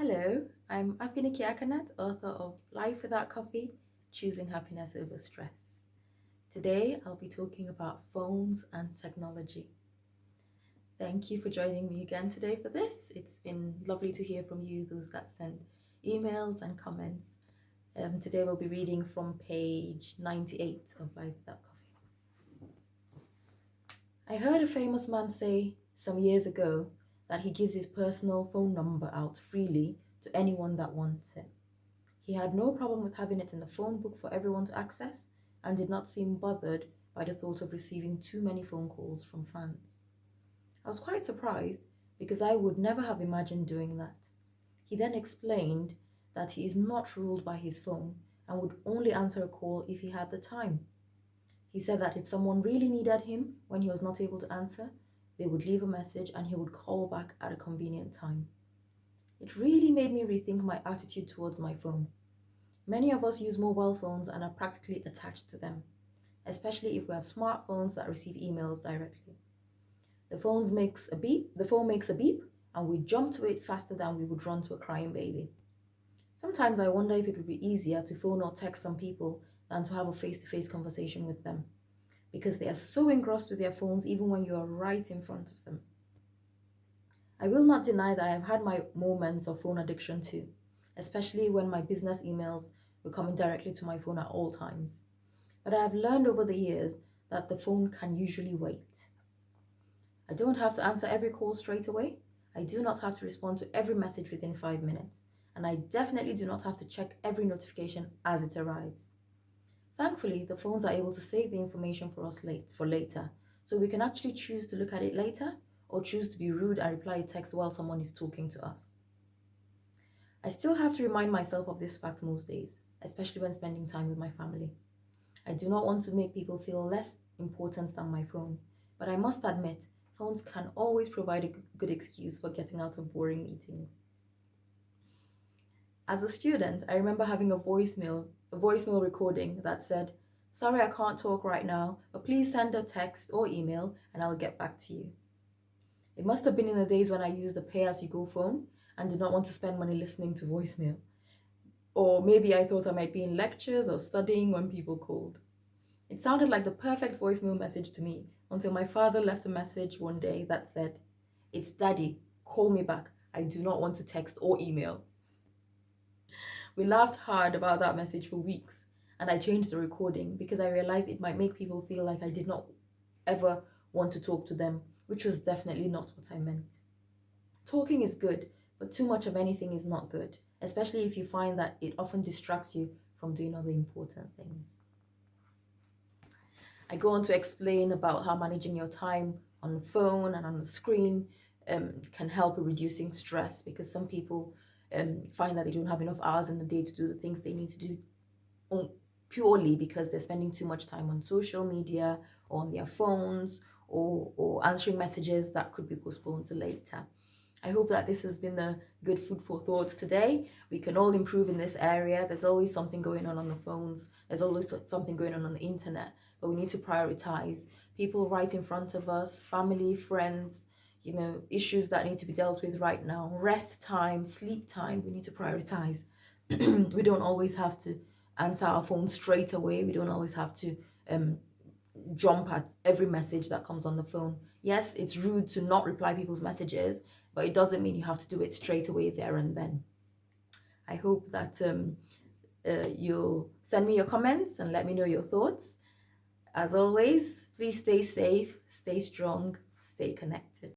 Hello, I'm Afiniki Akanet, author of Life Without Coffee, Choosing Happiness Over Stress. Today, I'll be talking about phones and technology. Thank you for joining me again today for this. It's been lovely to hear from you, those that send emails and comments. Today, we'll be reading from page 98 of Life Without Coffee. I heard a famous man say some years ago that he gives his personal phone number out freely to anyone that wants it. He had no problem with having it in the phone book for everyone to access and did not seem bothered by the thought of receiving too many phone calls from fans. I was quite surprised because I would never have imagined doing that. He then explained that he is not ruled by his phone and would only answer a call if he had the time. He said that if someone really needed him when he was not able to answer, they would leave a message and he would call back at a convenient time. It really made me rethink my attitude towards my phone. Many of us use mobile phones and are practically attached to them, especially if we have smartphones that receive emails directly. The phone makes a beep, and we jump to it faster than we would run to a crying baby. Sometimes I wonder if it would be easier to phone or text some people than to have a face-to-face conversation with them, because they are so engrossed with their phones even when you are right in front of them. I will not deny that I have had my moments of phone addiction too, especially when my business emails were coming directly to my phone at all times. But I have learned over the years that the phone can usually wait. I don't have to answer every call straight away. I do not have to respond to every message within 5 minutes. And I definitely do not have to check every notification as it arrives. Thankfully, the phones are able to save the information for us for later, so we can actually choose to look at it later or choose to be rude and reply a text while someone is talking to us. I still have to remind myself of this fact most days, especially when spending time with my family. I do not want to make people feel less important than my phone, but I must admit, phones can always provide a good excuse for getting out of boring meetings. As a student, I remember having a voicemail recording that said, "Sorry, I can't talk right now, but please send a text or email and I'll get back to you." It must have been in the days when I used a pay-as-you-go phone and did not want to spend money listening to voicemail. Or maybe I thought I might be in lectures or studying when people called. It sounded like the perfect voicemail message to me until my father left a message one day that said, "It's Daddy, call me back. I do not want to text or email." We laughed hard about that message for weeks, and I changed the recording because I realized it might make people feel like I did not ever want to talk to them, which was definitely not what I meant. Talking is good, but too much of anything is not good, especially if you find that it often distracts you from doing other important things. I go on to explain about how managing your time on the phone and on the screen can help with reducing stress, because some people find that they don't have enough hours in the day to do the things they need to do purely because they're spending too much time on social media or on their phones or answering messages that could be postponed to later. I hope that this has been a good food for thought today. We can all improve in this area. There's always something going on the phones. There's always something going on the internet, but we need to prioritize people right in front of us, family, friends, issues that need to be dealt with right now. Rest time, sleep time, we need to prioritize. We don't always have to answer our phone straight away. We don't always have to jump at every message that comes on the phone. Yes, it's rude to not reply people's messages, but it doesn't mean you have to do it straight away there and then. I hope that you'll send me your comments and let me know your thoughts. As always, please stay safe, stay strong, stay connected.